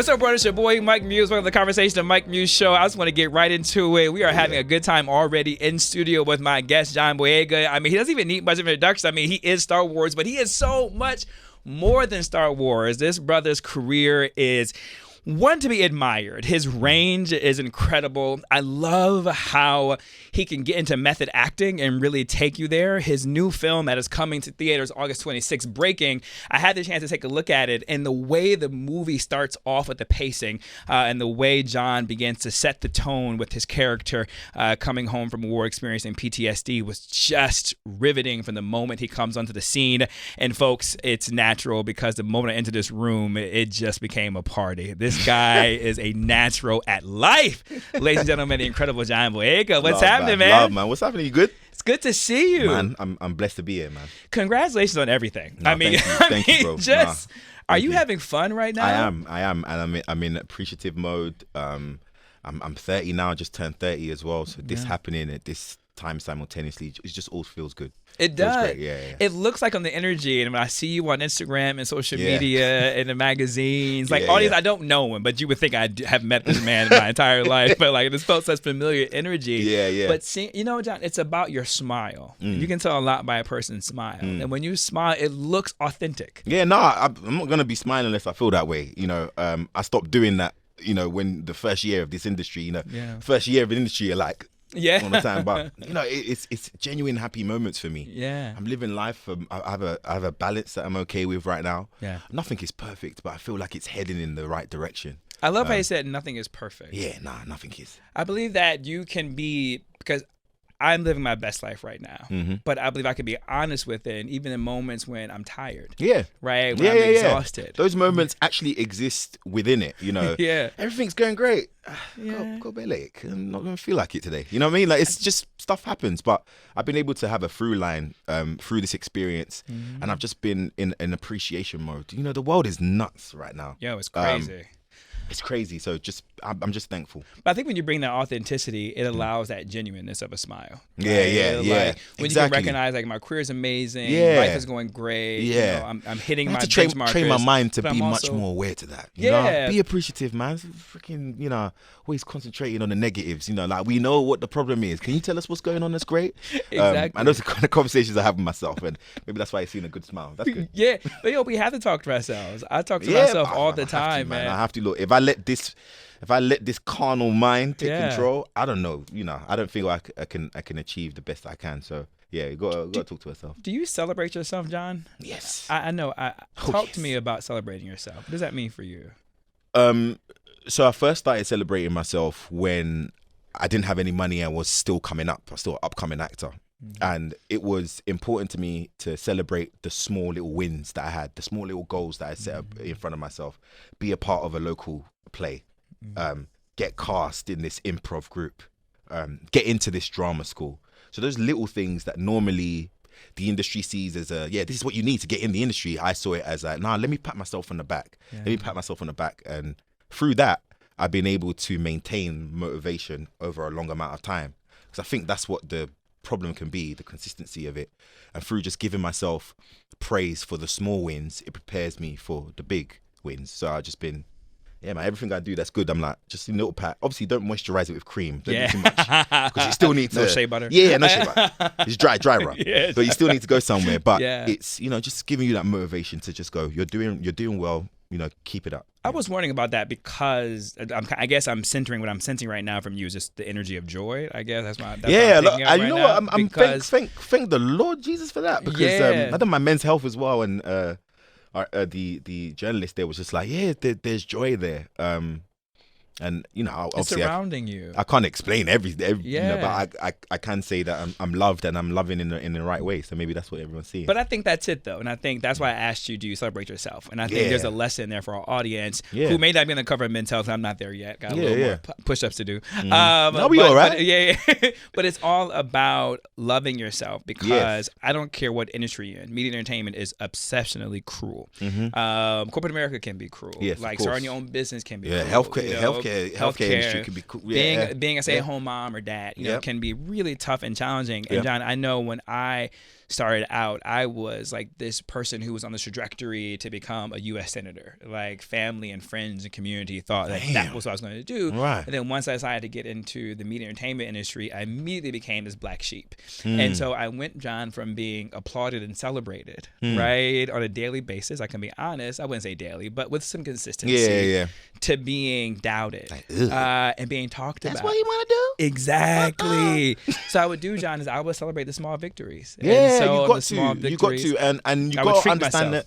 What's up, brother? It's your boy, Mike Muse. Welcome to the Conversation of Mike Muse Show. I just want to get right into it. We are having a good time already in studio with my guest, John Boyega. I mean, he doesn't even need much of an introduction. I mean, he is Star Wars, but he is so much more than Star Wars. This brother's career is one to be admired. His range is incredible. I love how he can get into method acting and really take you there. His new film that is coming to theaters August 26th, Breaking, I had the chance to take a look at it, and the way the movie starts off with the pacing and the way John begins to set the tone with his character coming home from war experiencing PTSD was just riveting from the moment he comes onto the scene. And folks, it's natural because the moment I entered this room, it just became a party. This guy is a natural at life. Ladies and gentlemen, the incredible John Boyega. What's happening, man? Love, man. What's happening? You good? It's good to see you. Man, I'm blessed to be here, man. Congratulations on everything. No, thank you, bro. Are you having fun right now? I am. And I'm in appreciative mode. I'm 30 now, just turned 30 as well. So this happening at this time simultaneously, it just all feels good. It does. Great. Yeah. It looks like on the energy, and when I see you on Instagram and social media and the magazines, like all these, I don't know him, but you would think I have met this man in my entire life. But like, this felt such familiar energy. Yeah. But see, you know, John, it's about your smile. You can tell a lot by a person's smile, and when you smile, it looks authentic. Yeah, no, I'm not gonna be smiling unless I feel that way. You know, I stopped doing that. You know, when the first year of this industry, first year of the industry, you're like. All the time, but you know, it's genuine happy moments for me. Yeah, I'm living life. I have a balance that I'm okay with right now. Yeah, nothing is perfect, but I feel like it's heading in the right direction. I love how you said nothing is perfect. Yeah, nothing is. I believe that you can be, because I'm living my best life right now, but I believe I can be honest with it, and even in moments when I'm tired. Yeah. Right? When I'm exhausted. Those moments actually exist within it, you know. Yeah. Everything's going great. Go bed late. I'm not going to feel like it today. You know what I mean? Like, it's just stuff happens, but I've been able to have a through line through this experience, and I've just been in an appreciation mode. You know, the world is nuts right now. Yo, it's crazy. It's crazy. So I'm just thankful. But I think when you bring that authenticity, it allows that genuineness of a smile. Yeah. Like, when you can recognize, like, my career is amazing. Yeah. Life is going great. Yeah. You know, I'm hitting my benchmarkers. benchmarkers. Train my mind to be also much more aware to that. You know? Be appreciative, man. Freaking, you know, always concentrating on the negatives. You know, like, we know what the problem is. Can you tell us what's going on that's great? Exactly. And those are the kind of conversations I have with myself, and maybe that's why I've seen a good smile. That's good. Yeah. But yo, we have to talk to ourselves. I talk to myself all the time, man. I have to. Look, if I let this carnal mind take control, I don't know. You know, I don't feel like I can achieve the best I can. So yeah, you got to talk to yourself. Do you celebrate yourself, John? Yes. I know. Talk to me about celebrating yourself. What does that mean for you? So I first started celebrating myself when I didn't have any money and was still coming up. I was still an upcoming actor. And it was important to me to celebrate the small little wins that I had, the small little goals that I set up in front of myself, be a part of a local play, get cast in this improv group, get into this drama school. So those little things that normally the industry sees as this is what you need to get in the industry. I saw it as let me pat myself on the back. Let me pat myself on the back. And through that, I've been able to maintain motivation over a long amount of time. Because I think that's what the problem can be, the consistency of it. And through just giving myself praise for the small wins, it prepares me for the big wins. So I've just been, man, everything I do that's good, I'm like, just a little pat. Obviously, don't moisturize it with cream. Don't do too much. Because you still need to. No shea butter. Yeah, no shea butter. It's dry rub. Yes. But you still need to go somewhere. But it's, you know, just giving you that motivation to just go, you're doing well, you know, keep it up. I was wondering about that because I guess I'm centering what I'm sensing right now from you is just the energy of joy. I guess that's what I'm you know what? I'm thank the Lord Jesus for that, because I done my men's health as well, and the journalist there was just like, there's joy there. And you know, obviously, surrounding you. I can't explain everything, you know, but I can say that I'm loved and I'm loving in the right way. So maybe that's what everyone's seeing. But I think that's it, though, and I think that's why I asked you, do you celebrate yourself? And I think there's a lesson there for our audience who may not be on the cover of Men's Health. I'm not there yet. Got a little more push-ups to do. No, we all right. But, but it's all about loving yourself, because I don't care what industry you're in. Media and entertainment is exceptionally cruel. Corporate America can be cruel. Yes, like starting your own business can be cruel. Healthcare industry can be cool. Being a stay-at-home mom or dad, you know, can be really tough and challenging. And John, I know when I started out, I was like this person who was on the trajectory to become a U.S. senator. Like family and friends and community thought that was what I was going to do. Right. And then once I decided to get into the media entertainment industry, I immediately became this black sheep. And so I went, John, from being applauded and celebrated, right, on a daily basis. I can be honest, I wouldn't say daily, but with some consistency, to being doubted and being talked about. That's what you want to do? Exactly. So I would do, John, is I would celebrate the small victories. Yeah, and so you got to, and you got to understand that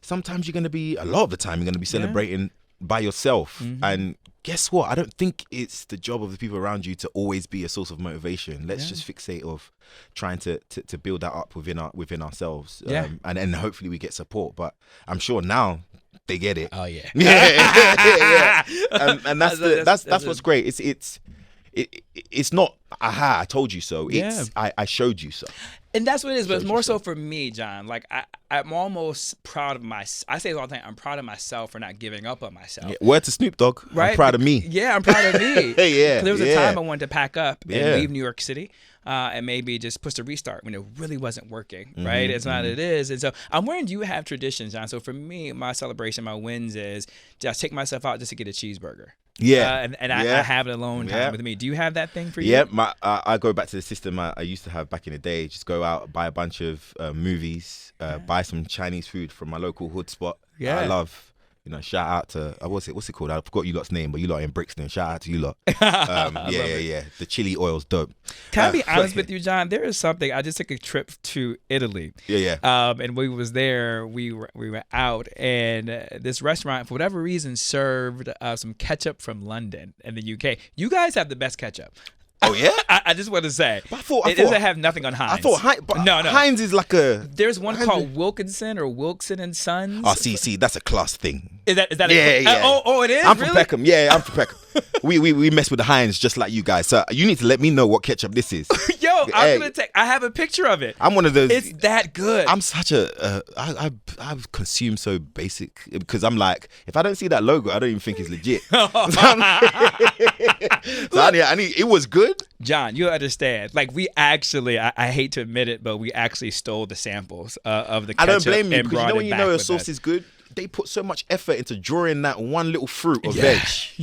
sometimes you're going to be, a lot of the time, you're going to be celebrating by yourself. And guess what? I don't think it's the job of the people around you to always be a source of motivation. Let's just fixate of trying to build that up within ourselves. And then hopefully we get support. But I'm sure now they get it. Oh yeah. Yeah. And that's what's great. It's not aha, I told you so. It's I showed you so. And that's what it is, but it's more so for me, John. Like I'm almost proud of I say this all the time, I'm proud of myself for not giving up on myself. Yeah. Word to Snoop Dogg. Right? I'm proud of me. Yeah, I'm proud of me. Yeah. There was a time I wanted to pack up and leave New York City. And maybe just push the restart when it really wasn't working, right? It's not what it is. And so I'm wondering, do you have traditions, John? So for me, my celebration, my wins is just take myself out just to get a cheeseburger. Yeah. I have it alone time with me. Do you have that thing for you? Yeah, I go back to the system I used to have back in the day. Just go out, buy a bunch of movies, buy some Chinese food from my local hood spot. I love. Shout out to what's it called? I forgot you lot's name, but you lot in Brixton. Shout out to you lot. Yeah. The chili oil's dope. Can I be honest with you, John? There is something. I just took a trip to Italy. And we was there. We were out, and this restaurant, for whatever reason, served some ketchup from London in the UK. You guys have the best ketchup. Oh yeah, I just want to say, but I thought it doesn't have nothing on Heinz. I thought Heinz, but no. Heinz is like a. There's one called Wilkinson or Wilson and Sons. Oh, see, that's a class thing. Is that? Yeah. Oh, it is. I'm really? from Peckham. Yeah, I'm from Peckham. we mess with the Heinz just like you guys. So you need to let me know what ketchup this is. Yo, I'm gonna take. I have a picture of it. I'm one of those. It's that good. I'm such a. I've consumed so basic because I'm like, if I don't see that logo, I don't even think it's legit. It was good. John, you understand. Like we actually, I hate to admit it, but we actually stole the samples of the ketchup. I don't blame you because when you know a sauce us. is good, they put so much effort into drawing that one little fruit or veg.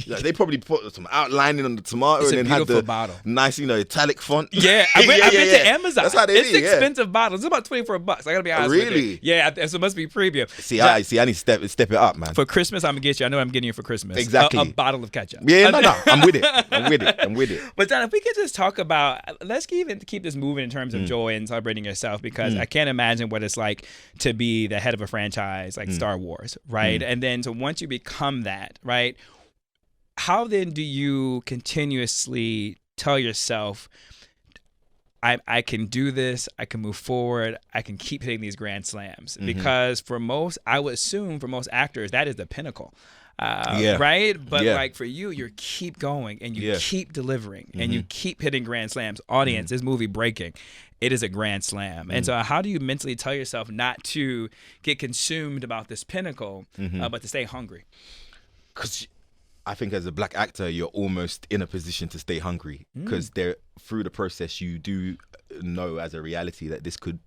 Like, they probably put some outlining on the tomato It's and a then had the bottle. Nice, italic font. Yeah, I've been to Amazon. That's how they It's expensive bottles. It's about $24. I gotta be honest with you. Yeah, so it must be premium. See, I need to step it up, man. For Christmas, I'm gonna get you. I know I'm getting you for Christmas. Exactly. A bottle of ketchup. Yeah, no. I'm with it. But John, if we could just talk about, let's keep this moving in terms of joy and celebrating yourself, because I can't imagine what it's like to be the head of a franchise like Star Wars, right? And then so once you become that, right? How then do you continuously tell yourself, I can do this, I can move forward, I can keep hitting these grand slams? Because I would assume for most actors, that is the pinnacle. Right? But like for you keep going and you keep delivering and you keep hitting grand slams. Audience, this movie Breaking, it is a grand slam. And so how do you mentally tell yourself not to get consumed about this pinnacle, but to stay hungry? Because I think as a black actor, you're almost in a position to stay hungry because through the process, you do know as a reality that this could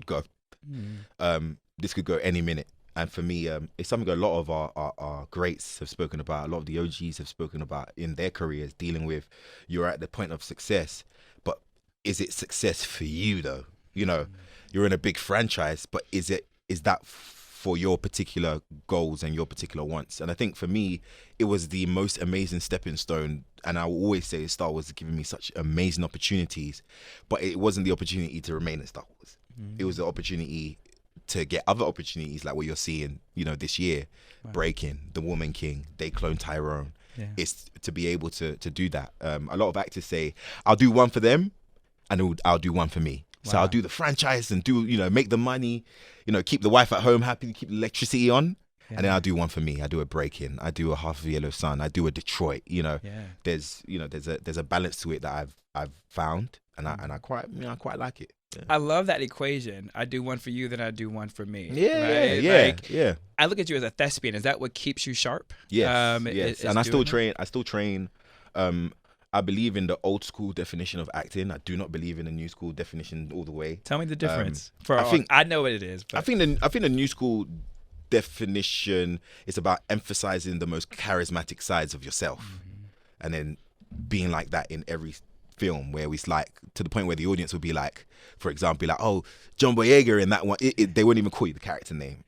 go. This could go any minute. And for me, it's something a lot of our greats have spoken about, a lot of the OGs have spoken about in their careers, dealing with you're at the point of success, but is it success for you though? You're in a big franchise, but is that for your particular goals and your particular wants? And I think for me, it was the most amazing stepping stone. And I will always say Star Wars has given me such amazing opportunities, but it wasn't the opportunity to remain at Star Wars. It was the opportunity to get other opportunities like what you're seeing, this year, Breaking, The Woman King, They Clone Tyrone. It's to be able to do that. A lot of actors say, I'll do one for them and I'll do one for me. So I'll do the franchise and make the money, keep the wife at home happy, keep the electricity on. And then I'll do one for me. I do a Breaking, I do a Half of Yellow Sun, I do a Detroit. There's a balance to it that I've found, and I quite like it. Yeah. I love that equation. I do one for you, then I do one for me. Yeah. I look at you as a thespian. Is that what keeps you sharp? Yes. And I still train I believe in the old school definition of acting. I do not believe in the new school definition all the way. Tell me the difference. I know what it is. But. I think the new school definition is about emphasizing the most charismatic sides of yourself, and then being like that in every film, where it's like to the point where the audience will be like, for example, like, oh, John Boyega in that one, they wouldn't even call you the character name.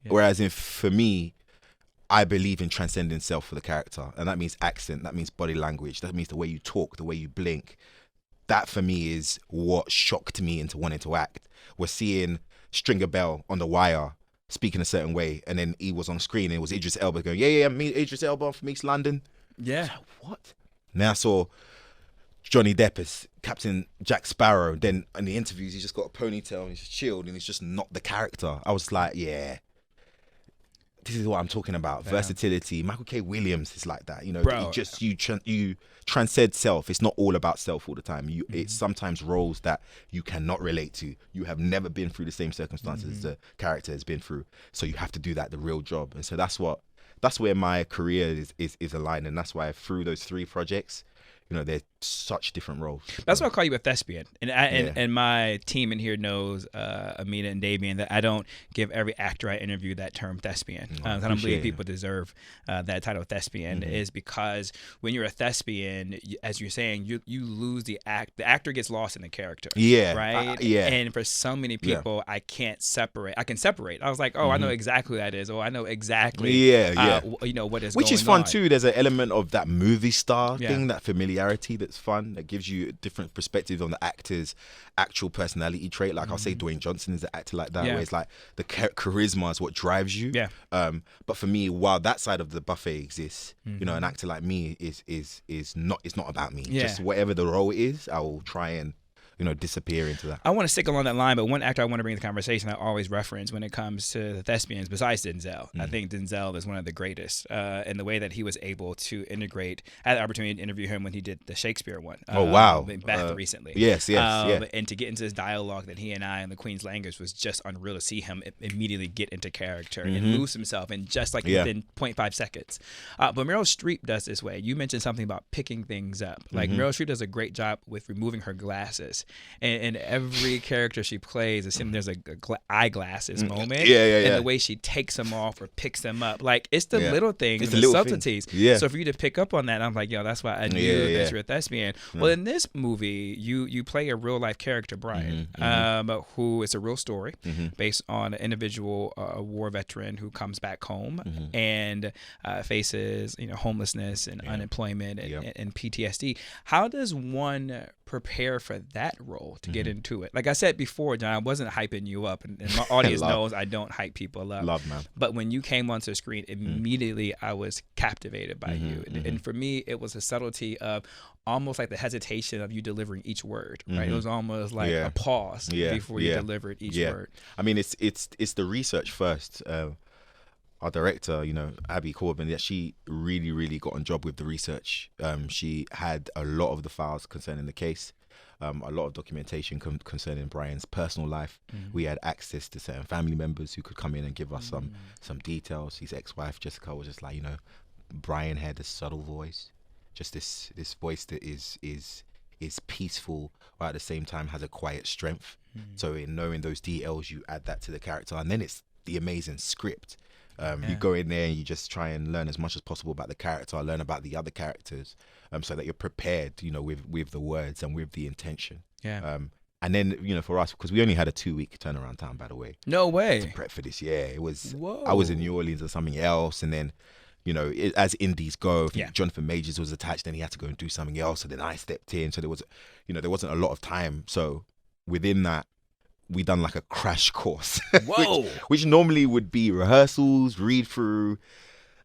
Whereas for me, I believe in transcending self for the character, and that means accent, that means body language, that means the way you talk, the way you blink. That for me is what shocked me into wanting to act. We're seeing Stringer Bell on The Wire speaking a certain way, and then he was on screen and it was Idris Elba going, yeah, me, Idris Elba from East London. Yeah. Like, what? Now I saw Johnny Depp as Captain Jack Sparrow. Then in the interviews, he's just got a ponytail and he's just chilled and he's just not the character. I was like, yeah, this is what I'm talking about. Damn. Versatility. Michael K. Williams is like that. You know, bro, you transcend self. It's not all about self all the time. It's sometimes roles that you cannot relate to. You have never been through the same circumstances as the character has been through. So you have to do that the real job. And so that's where my career is aligned, and that's why through those 3 projects, you know, they're such different roles. That's why I call you a thespian. And my team in here knows, Amina and Davian, that I don't give every actor I interview that term thespian. I don't believe people deserve that title thespian, is because when you're a thespian, as you're saying, you lose the act. The actor gets lost in the character. Yeah. Right? And for so many people, I can't separate. I can separate. I was like, oh, I know exactly who that is. Oh, I know exactly you know, what is going on. Which is fun too. There's an element of that movie star thing, that familiarity that's fun, that gives you a different perspective on the actor's actual personality trait. Like I'll say Dwayne Johnson is an actor like that, where it's like the charisma is what drives you. But for me, while that side of the buffet exists, you know, an actor like me is not about me. Just whatever the role is, I will try and, you know, disappear into that. I want to stick along that line, but one actor I want to bring to the conversation I always reference when it comes to the thespians, besides Denzel, I think Denzel is one of the greatest in the way that he was able to integrate. I had the opportunity to interview him when he did the Shakespeare one. Recently. Yes. And to get into this dialogue that he and I in the Queen's language was just unreal, to see him immediately get into character and lose himself in just like within 0.5 seconds. But Meryl Streep does this way. You mentioned something about picking things up. Like Meryl Streep does a great job with removing her glasses. And every character she plays, there's a eyeglasses moment. And the way she takes them off or picks them up. Like, it's the little things, it's the subtleties. So for you to pick up on that, I'm like, yo, that's why I knew that you're a thespian. Well, in this movie, you play a real life character, Brian, who is a real story based on an individual war veteran who comes back home and faces, you know, homelessness and unemployment and PTSD. How does one prepare for that role to get into it? Like I said before, John, I wasn't hyping you up, and my audience knows I don't hype people up. Love, man. But when you came onto the screen, immediately I was captivated by you. And for me, it was a subtlety of almost like the hesitation of you delivering each word, right? It was almost like a pause before you delivered each word. I mean, it's the research first. Our director, you know, Abby Corbin, that she really, really got on job with the research. She had a lot of the files concerning the case, a lot of documentation concerning Brian's personal life. We had access to certain family members who could come in and give us some details. His ex-wife Jessica was just like, you know, Brian had a subtle voice, just this voice that is peaceful, but at the same time has a quiet strength. So in knowing those details, you add that to the character, and then it's the amazing script. You go in there and you just try and learn as much as possible about the character, learn about the other characters, so that you're prepared, you know, with the words and with the intention. And then, you know, for us, because we only had a 2-week turnaround time, by the way. No way. To prep for this, it was. Whoa. I was in New Orleans or something else, and then, you know, as indies go, Jonathan Majors was attached, then he had to go and do something else, so then I stepped in. So there was, you know, there wasn't a lot of time. So within that, we done like a crash course. Whoa. which normally would be rehearsals, read through.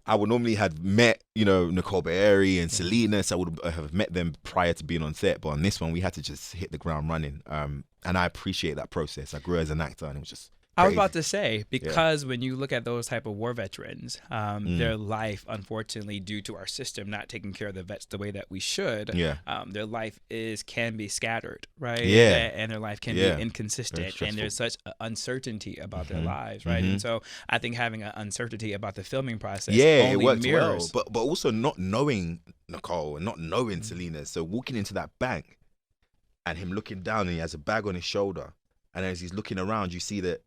I would normally have met, you know, Nicole Beeri and Selena. So I would have met them prior to being on set. But on this one, we had to just hit the ground running. And I appreciate that process. I grew as an actor, and it was just crazy. I was about to say, because when you look at those type of war veterans, their life, unfortunately, due to our system not taking care of the vets the way that we should, their life can be scattered, right? And their life can be inconsistent, and there's such uncertainty about their lives, right? And so I think having an uncertainty about the filming process only it worked mirrors. well, but also not knowing Nicole and not knowing Selena. So walking into that bank and him looking down and he has a bag on his shoulder. And as he's looking around, you see that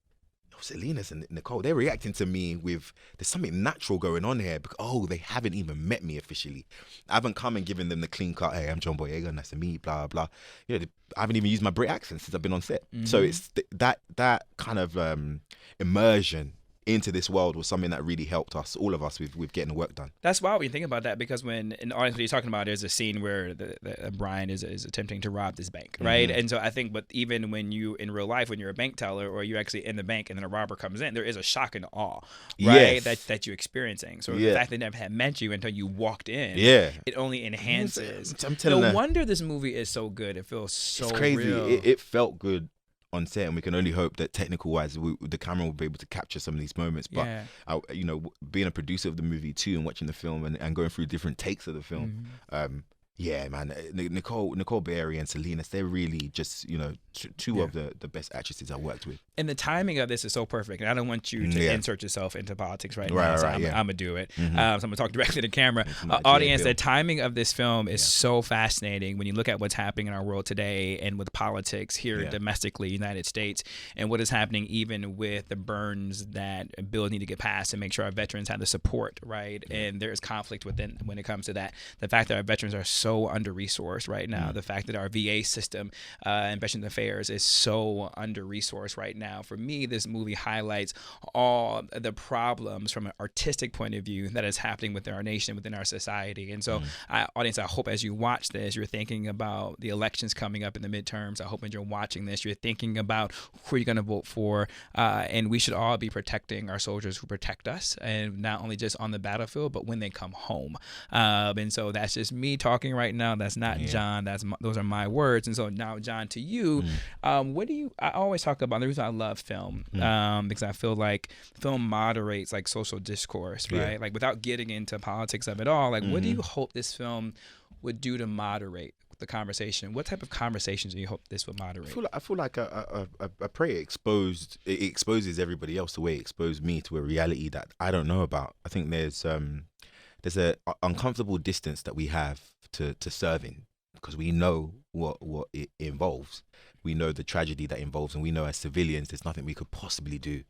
Selena's and Nicole, they're reacting to me with, there's something natural going on here. Because, they haven't even met me officially. I haven't come and given them the clean cut, hey, I'm John Boyega, nice to meet you, blah, blah. I haven't even used my Brit accent since I've been on set. So it's that kind of immersion into this world was something that really helped us, all of us, with getting the work done. That's wild when you think about that, because when in the audience, what you're talking about, there's a scene where Brian is attempting to rob this bank, right? And so I think, but even when you in real life, when you're a bank teller or you're actually in the bank and then a robber comes in, there is a shock and awe, right? Yes. That you're experiencing. So the fact they never had met you until you walked in, it only enhances. I'm telling no wonder this movie is so good. It feels so it's crazy. real. It felt good on set, and we can only hope that technical wise the camera will be able to capture some of these moments. But being a producer of the movie too, and watching the film and going through different takes of the film, yeah, man, Nicole Berry and Selena, they're really just two of the best actresses I worked with. And the timing of this is so perfect. And I don't want you to insert yourself into politics now. So I'm gonna do it. So I'm gonna talk directly to the camera. Audience, the timing of this film is so fascinating when you look at what's happening in our world today and with politics here domestically, United States, and what is happening even with the burns that bills need to get passed and make sure our veterans have the support, right? And there is conflict within when it comes to that. The fact that our veterans are so under-resourced right now, the fact that our VA system and Veterans Affairs is so under-resourced right now. For me, this movie highlights all the problems from an artistic point of view that is happening within our nation, within our society. And so, audience, I hope as you watch this, you're thinking about the elections coming up in the midterms. I hope when you're watching this, you're thinking about who you're going to vote for. And we should all be protecting our soldiers who protect us, and not only just on the battlefield, but when they come home. And so that's just me talking right now. That's not John. Those are my words. And so now, John, to you, what do you? I always talk about the reason I love film because I feel like film moderates like social discourse, right? Like without getting into politics of it all. Like, what do you hope this film would do to moderate the conversation? What type of conversations do you hope this would moderate? I feel like I pray it exposes everybody else the way it exposed me to a reality that I don't know about. I think there's a uncomfortable distance that we have to serving, because we know what it involves. We know the tragedy that involves, and we know as civilians there's nothing we could possibly do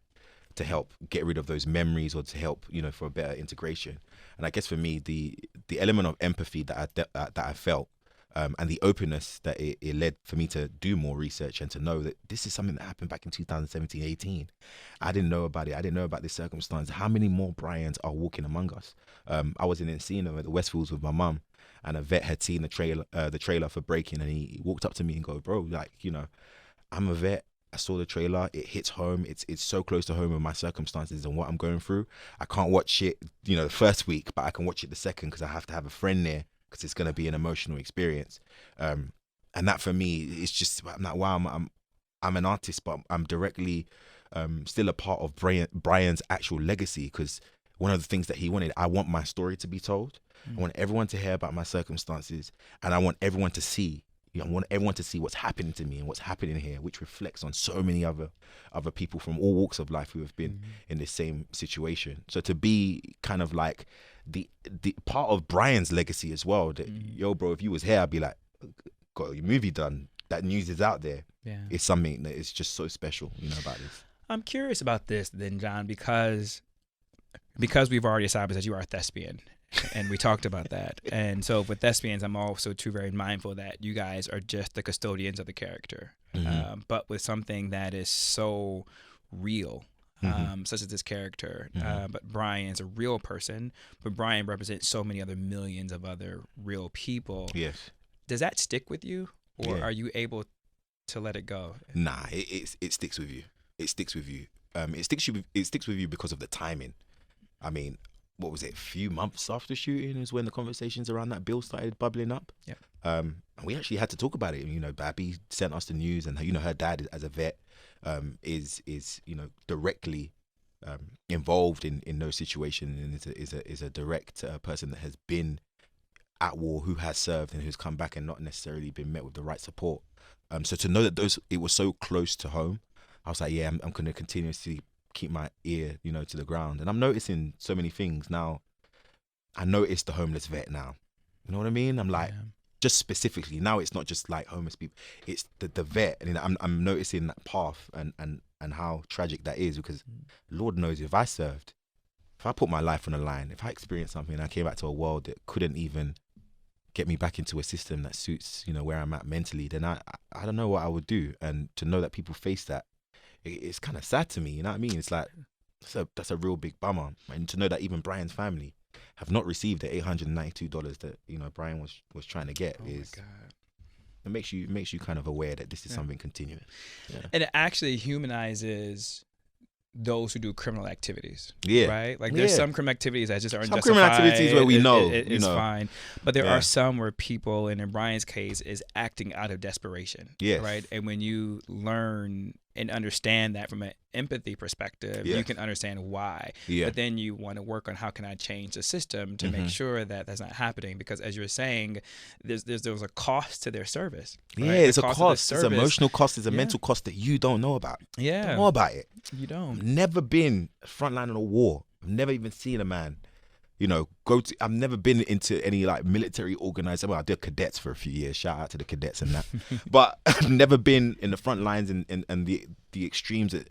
to help get rid of those memories or to help for a better integration. And I guess for me, the element of empathy that I felt, and the openness that it led for me to do more research and to know that this is something that happened back in 2017, 18. I didn't know about it. I didn't know about this circumstance. How many more Bryans are walking among us? I was in Encino at the Westfields with my mum, and a vet had seen the trailer for Breaking, and he walked up to me and go, bro, I'm a vet. I saw the trailer. It hits home. It's so close to home with my circumstances and what I'm going through. I can't watch it, the first week, but I can watch it the second because I have to have a friend there, because it's going to be an emotional experience. And that for me, it's just, I'm like, wow, I'm an artist, but I'm directly still a part of Brian's actual legacy, because one of the things that he wanted, I want my story to be told. I want everyone to hear about my circumstances, and I want everyone to see. I want everyone to see what's happening to me and what's happening here, which reflects on so many other people from all walks of life who have been in the same situation. So to be kind of like the part of Brian's legacy as well, that yo, bro, if you was here, I'd be like, got your movie done. That news is out there. Yeah, it's something that is just so special, about this. I'm curious about this then, John, because we've already established that you are a thespian. And we talked about that. And so with thespians, I'm also too very mindful that you guys are just the custodians of the character, but with something that is so real, such as this character. But Brian's a real person, but Brian represents so many other millions of other real people. Yes. Does that stick with you, or are you able to let it go? Nah, it sticks with you. It sticks with you. It sticks with you because of the timing. I mean, what was it, a few months after shooting is when the conversations around that bill started bubbling up. Yeah. And we actually had to talk about it. Babby sent us the news, and her dad, as a vet, is directly involved in those situations, and is a direct person that has been at war, who has served and who's come back and not necessarily been met with the right support. So to know that it was so close to home, I was like, yeah, I'm going to continuously keep my ear, to the ground. And I'm noticing so many things now. I noticed the homeless vet now. You know what I mean? I'm like, just specifically now, it's not just like homeless people. It's the vet, and I'm noticing that path and how tragic that is, because Lord knows if I put my life on the line, if I experienced something and I came back to a world that couldn't even get me back into a system that suits, you know, where I'm at mentally, then I don't know what I would do. And to know that people face that, it's kind of sad to me. You know what I mean? It's like that's a real big bummer. And to know that even Brian's family have not received the $892 that, you know, Brian was trying to get it makes you kind of aware that this is something continuing. Yeah. And it actually humanizes those who do criminal activities, yeah, right? Like there's some criminal activities that just are unjustified. Some criminal activities where we know it's fine, but there are some where people, and in Brian's case, is acting out of desperation, right? And when you learn and understand that from an empathy perspective, you can understand why. But then you want to work on how can I change the system to make sure that that's not happening, because as you're saying, there's a cost to their service. Right? Yeah, it's a cost. It's an emotional cost. It's a mental cost that you don't know about. Yeah, you don't know about it. You don't. I've never been front line of a war. I've never even seen a man, you know, I've never been into any like military organized. Well, I did cadets for a few years. Shout out to the cadets and that. But I've never been in the front lines and the extremes that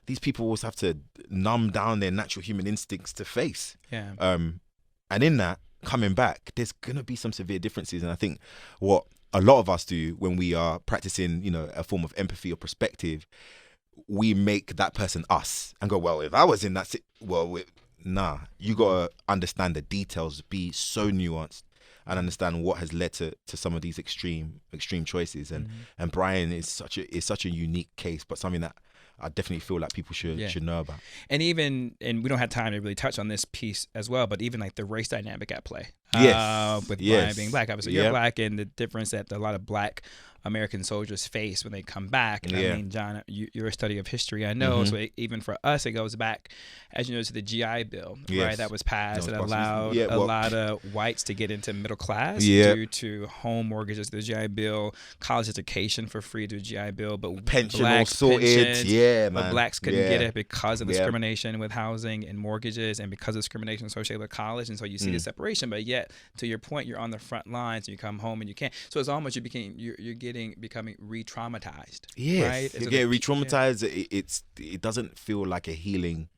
these people always have to numb down their natural human instincts to face. Yeah. And in that, coming back, there's gonna be some severe differences. And I think what a lot of us do when we are practicing, you know, a form of empathy or perspective, we make that person us and go, well, if I was in that nah, you gotta understand the details, be so nuanced, and understand what has led to some of these extreme choices. And Brian is such a unique case, but something that I definitely feel like people should know about. And we don't have time to really touch on this piece as well, but even like the race dynamic at play. With Brian being black, obviously you're black, and the difference that a lot of black American soldiers face when they come back. And I mean, John, you're a study of history, I know. So even for us, it goes back, as you know, to the GI Bill, right? That was passed that allowed a lot of whites to get into middle class due to home mortgages. The GI Bill, college education for free through the GI Bill, but pension all sorted. But blacks couldn't get it because of discrimination with housing and mortgages, and because of discrimination associated with college. And so you see the separation, but yet to your point, you're on the front lines and you come home and you can't. So it's almost you're becoming re-traumatized. Right? You get re-traumatized. It doesn't feel like a healing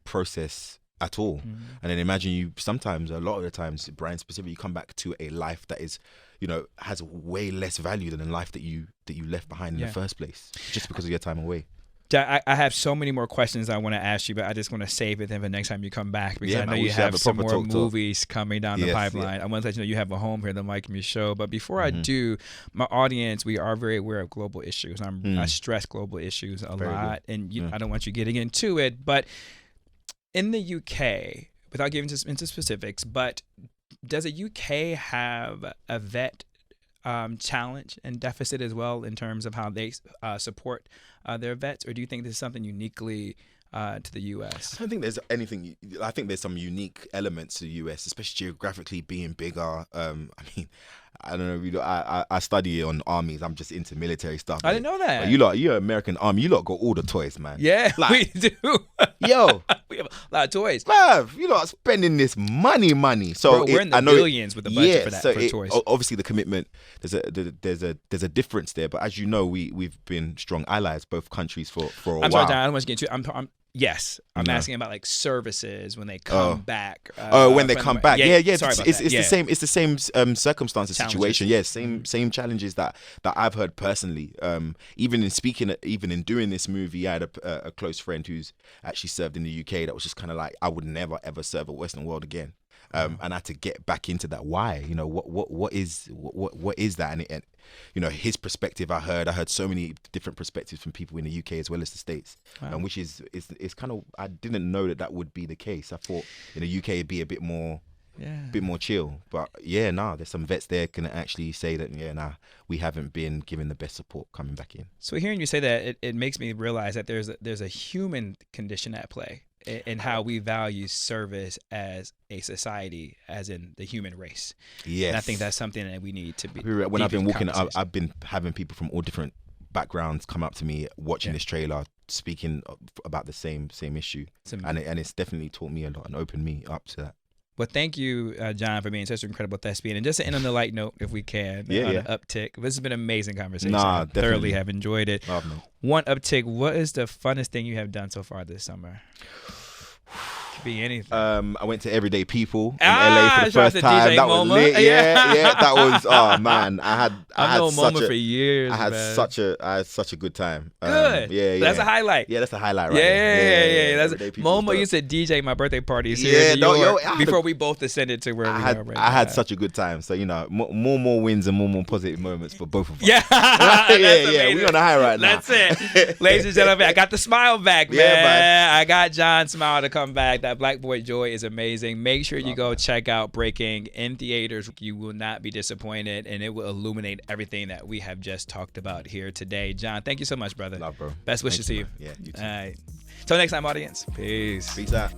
process at all. And then imagine a lot of the times, Brian specifically, you come back to a life that is, you know, has way less value than the life that you left behind in the first place, just because of your time away. I have so many more questions I want to ask you, but I just want to save it then for next time you come back, because I know you have some more movies coming down the pipeline. I want to let you know you have a home here, the Mike Muse Show. But before I do, my audience, we are very aware of global issues. I stress global issues a lot, and I don't want you getting into it. But in the UK, without getting into specifics, but does the UK have a vet challenge and deficit as well in terms of how they support their vets, or do you think this is something uniquely to the U.S.? I don't think there's anything. I think there's some unique elements to the U.S., especially geographically being bigger. I mean, I don't know. I study on armies. I'm just into military stuff. I didn't know that. You're American Army. You lot got all the toys, man. Yeah, we do. Yo, we have a lot of toys. You lot are spending this money. So bro, we're in the billions with the budget for toys. Obviously, the commitment. There's a difference there. But as you know, we've been strong allies, both countries for a while. I'm sorry, John, I don't want to get into. Yes, I'm asking about like services when they come back. When they come back, yeah. Sorry it's the same. It's the same circumstances, situation. Yeah, same challenges that I've heard personally. Even in doing this movie, I had a close friend who's actually served in the UK. That was just kind of like, I would never ever serve a Western world again. And I had to get back into that. Why? You know, what is that? And you know, his perspective. I heard so many different perspectives from people in the UK as well as the States, which is kind of, I didn't know that would be the case. I thought in the UK it'd be a bit more chill. But there's some vets there can actually say that we haven't been given the best support coming back in. So hearing you say that, it makes me realize that there's a human condition at play in how we value service as a society, as in the human race. Yes. And I think that's something that we need to be. When I've been walking, I've been having people from all different backgrounds come up to me watching this trailer, speaking about the same issue. And it's definitely taught me a lot and opened me up to that. Well, thank you, John, for being such an incredible thespian. And just to end on the light note, if we can, on an uptick. This has been an amazing conversation. Nah, I thoroughly have enjoyed it. One uptick, what is the funnest thing you have done so far this summer? Could be anything. I went to Everyday People in LA for the first time. DJ That Moma. was lit. Yeah. That was, oh man, I've known Moma for years. I had such a good time. Good. Yeah. That's a highlight. Yeah, that's a highlight, right? Yeah. That's Moma stuff. used to DJ my birthday parties here in New York before we both ascended to where we are right now. I had such a good time. So, more wins and more positive moments for both of us. Yeah. Yeah. We're on a high right now. That's it. Ladies and gentlemen, I got the smile back, man. Yeah, I got John's smile to come back. That Black Boy Joy is amazing. Make sure you go check out Breaking in theaters. You will not be disappointed, and it will illuminate everything that we have just talked about here today. John, thank you so much, brother. Love, bro. Best wishes to you. Yeah, you too. All right. Till next time, audience. Peace. Peace out.